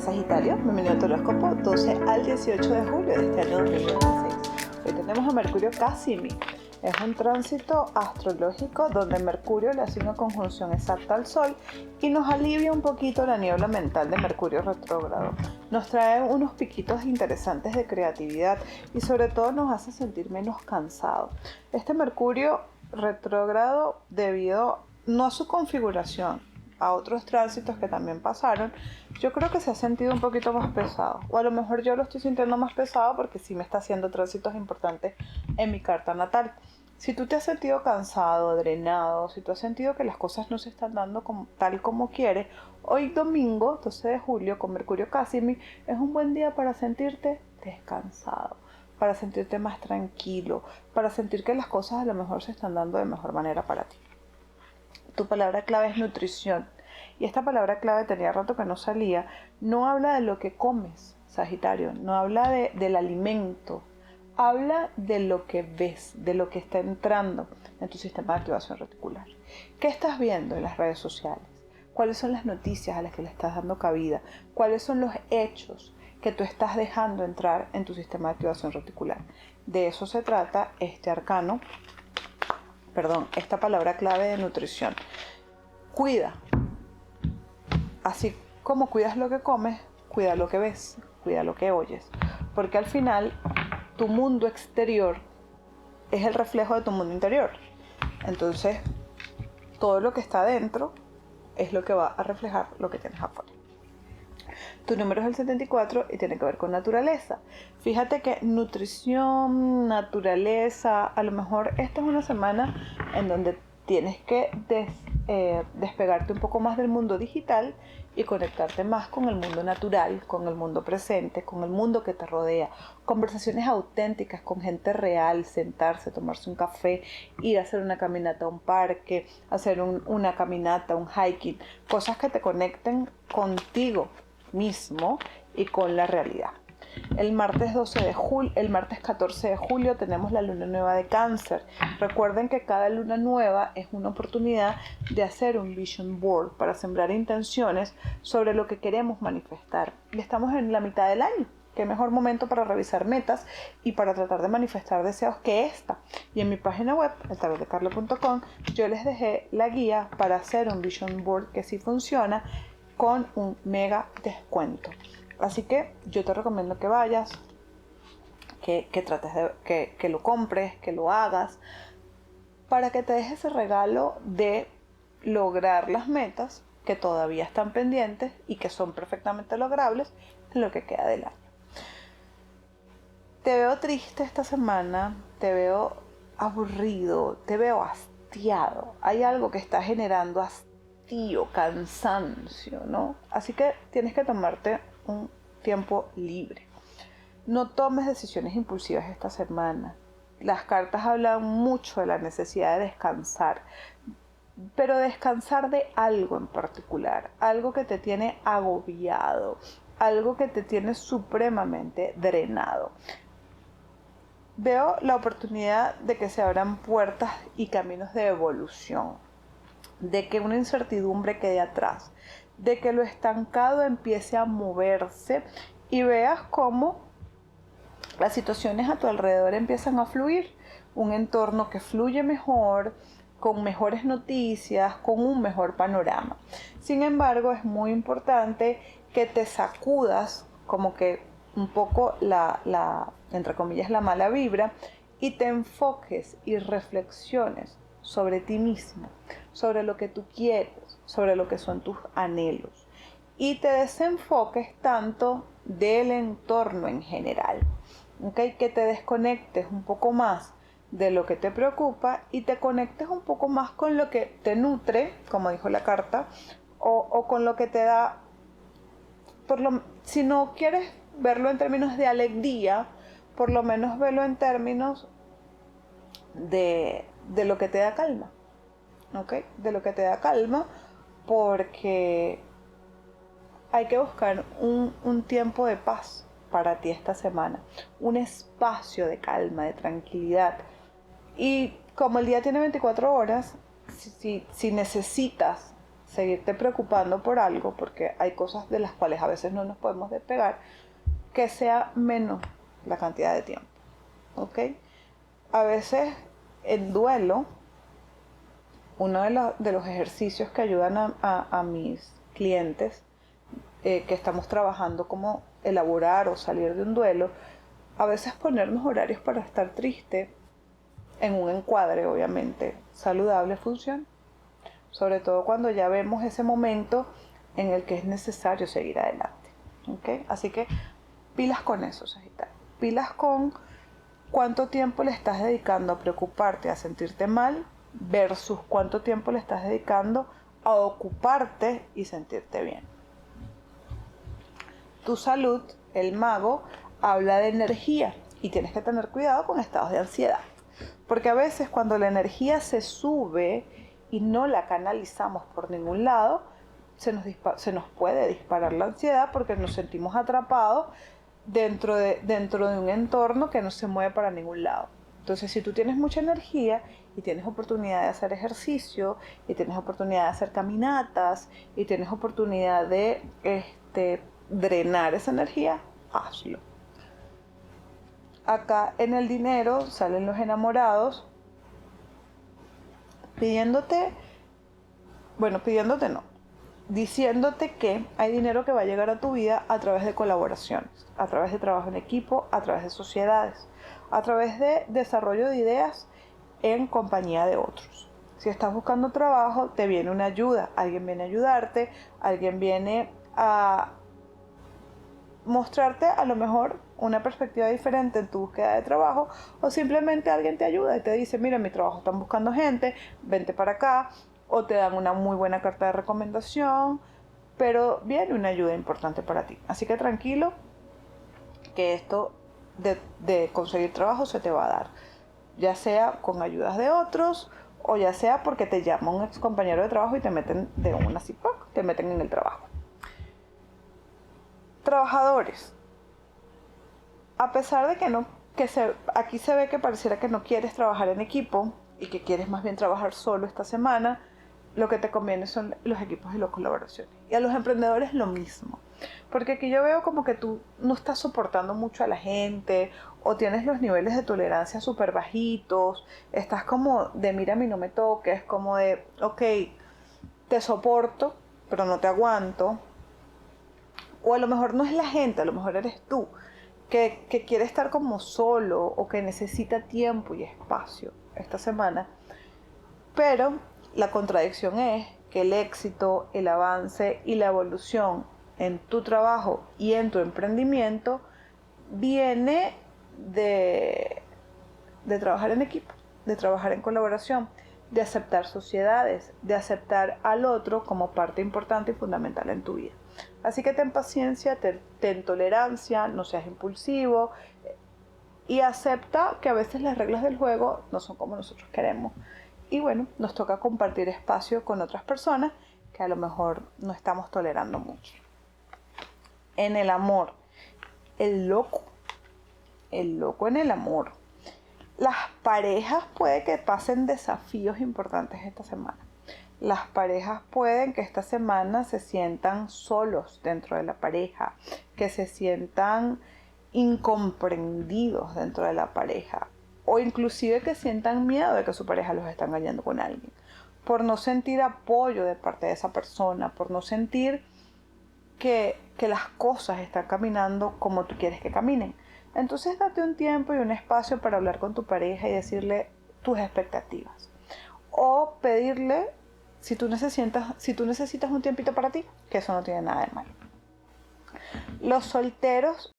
Sagitario, bienvenido a tu horóscopo 12 al 18 de julio de este año 2026. Hoy tenemos a Mercurio Casimi. Es un tránsito astrológico donde Mercurio le hace una conjunción exacta al Sol y nos alivia un poquito la niebla mental de Mercurio retrógrado. Nos trae unos piquitos interesantes de creatividad y sobre todo nos hace sentir menos cansados. Este Mercurio retrógrado, debido no a su configuración, a otros tránsitos que también pasaron, yo creo que se ha sentido un poquito más pesado, o a lo mejor yo lo estoy sintiendo más pesado porque sí me está haciendo tránsitos importantes en mi carta natal. Si tú te has sentido cansado, drenado, si tú has sentido que las cosas no se están dando tal como quieres, hoy domingo 12 de julio con Mercurio Casimi es un buen día para sentirte descansado, para sentirte más tranquilo, para sentir que las cosas a lo mejor se están dando de mejor manera para ti. Tu palabra clave es nutrición. Y esta palabra clave tenía rato que no salía. No habla de lo que comes, Sagitario. No habla del alimento. Habla de lo que ves, de lo que está entrando en tu sistema de activación reticular. ¿Qué estás viendo en las redes sociales? ¿Cuáles son las noticias a las que le estás dando cabida? ¿Cuáles son los hechos que tú estás dejando entrar en tu sistema de activación reticular? De eso se trata esta palabra clave de nutrición. Cuida. Así como cuidas lo que comes, cuida lo que ves, cuida lo que oyes. Porque al final, tu mundo exterior es el reflejo de tu mundo interior. Entonces, todo lo que está adentro es lo que va a reflejar lo que tienes afuera. Tu número es el 74 y tiene que ver con naturaleza. Fíjate que nutrición, naturaleza, a lo mejor esta es una semana en donde tienes que despegarte un poco más del mundo digital y conectarte más con el mundo natural, con el mundo presente, con el mundo que te rodea. Conversaciones auténticas con gente real, sentarse, tomarse un café, ir a hacer una caminata a un parque, hacer una caminata, un hiking, cosas que te conecten contigo mismo y con la realidad. El martes 14 de julio tenemos la luna nueva de Cáncer. Recuerden que cada luna nueva es una oportunidad de hacer un vision board para sembrar intenciones sobre lo que queremos manifestar. Y estamos en la mitad del año. Qué mejor momento para revisar metas y para tratar de manifestar deseos que esta. Y en mi página web, eltarotdecarla.com, yo les dejé la guía para hacer un vision board que sí funciona con un mega descuento. Así que yo te recomiendo que vayas, que trates que lo compres, que lo hagas, para que te dejes ese regalo de lograr las metas que todavía están pendientes y que son perfectamente logrables en lo que queda del año. Te veo triste esta semana, te veo aburrido, te veo hastiado. Hay algo que está generando hastío, cansancio, ¿no? Así que tienes que tomarte un tiempo libre. No tomes decisiones impulsivas esta semana. Las cartas hablan mucho de la necesidad de descansar, pero descansar de algo en particular, algo que te tiene agobiado, algo que te tiene supremamente drenado. Veo la oportunidad de que se abran puertas y caminos de evolución, de que una incertidumbre quede atrás, de que lo estancado empiece a moverse y veas cómo las situaciones a tu alrededor empiezan a fluir, un entorno que fluye mejor, con mejores noticias, con un mejor panorama. Sin embargo, es muy importante que te sacudas como que un poco entre comillas, la mala vibra y te enfoques y reflexiones sobre ti mismo, sobre lo que tú quieres, sobre lo que son tus anhelos y te desenfoques tanto del entorno en general, ¿okay? Que te desconectes un poco más de lo que te preocupa y te conectes un poco más con lo que te nutre, como dijo la carta, o con lo que te da, si no quieres verlo en términos de alegría, por lo menos verlo en términos de lo que te da calma, ¿ok? De lo que te da calma, porque hay que buscar un tiempo de paz para ti esta semana, un espacio de calma, de tranquilidad. Y como el día tiene 24 horas, si necesitas seguirte preocupando por algo, porque hay cosas de las cuales a veces no nos podemos despegar, que sea menos la cantidad de tiempo, ¿ok? A veces en duelo, uno de los ejercicios que ayudan a mis clientes que estamos trabajando como elaborar o salir de un duelo, a veces ponernos horarios para estar triste en un encuadre obviamente saludable funciona, sobre todo cuando ya vemos ese momento en el que es necesario seguir adelante, ¿ok? Así que pilas con eso, Sagitario, pilas con cuánto tiempo le estás dedicando a preocuparte, a sentirte mal, versus cuánto tiempo le estás dedicando a ocuparte y sentirte bien. Tu salud, el mago, habla de energía y tienes que tener cuidado con estados de ansiedad. Porque a veces cuando la energía se sube y no la canalizamos por ningún lado, se nos puede disparar la ansiedad porque nos sentimos atrapados dentro de un entorno que no se mueve para ningún lado. Entonces, si tú tienes mucha energía y tienes oportunidad de hacer ejercicio, y tienes oportunidad de hacer caminatas, y tienes oportunidad de drenar esa energía, hazlo. Acá en el dinero salen los enamorados pidiéndote no, diciéndote que hay dinero que va a llegar a tu vida a través de colaboraciones, a través de trabajo en equipo, a través de sociedades, a través de desarrollo de ideas en compañía de otros. Si estás buscando trabajo, te viene una ayuda, alguien viene a ayudarte, alguien viene a mostrarte a lo mejor una perspectiva diferente en tu búsqueda de trabajo, o simplemente alguien te ayuda y te dice, mira, en mi trabajo están buscando gente, vente para acá, o te dan una muy buena carta de recomendación, pero viene una ayuda importante para ti. Así que tranquilo, que esto de conseguir trabajo se te va a dar, ya sea con ayudas de otros, o ya sea porque te llama un ex compañero de trabajo y te meten de una CIPAC, te meten en el trabajo. Trabajadores, a pesar de que aquí se ve que pareciera que no quieres trabajar en equipo y que quieres más bien trabajar solo esta semana, lo que te conviene son los equipos y las colaboraciones. Y a los emprendedores lo mismo, porque aquí yo veo como que tú no estás soportando mucho a la gente, o tienes los niveles de tolerancia súper bajitos, estás como de mira a mí no me toques, como de ok, te soporto, pero no te aguanto. O a lo mejor no es la gente, a lo mejor eres tú, que quiere estar como solo o que necesita tiempo y espacio esta semana. Pero la contradicción es que el éxito, el avance y la evolución en tu trabajo y en tu emprendimiento viene de trabajar en equipo, de trabajar en colaboración, de aceptar sociedades, de aceptar al otro como parte importante y fundamental en tu vida. Así que ten paciencia, ten tolerancia, no seas impulsivo y acepta que a veces las reglas del juego no son como nosotros queremos. Y bueno, nos toca compartir espacio con otras personas que a lo mejor no estamos tolerando mucho. En el amor, el loco en el amor. Las parejas puede que pasen desafíos importantes esta semana. Las parejas pueden que esta semana se sientan solos dentro de la pareja, que se sientan incomprendidos dentro de la pareja, o inclusive que sientan miedo de que su pareja los está engañando con alguien, por no sentir apoyo de parte de esa persona, por no sentir que las cosas están caminando como tú quieres que caminen. Entonces date un tiempo y un espacio para hablar con tu pareja y decirle tus expectativas, o pedirle si tú necesitas un tiempito para ti, que eso no tiene nada de malo. Los solteros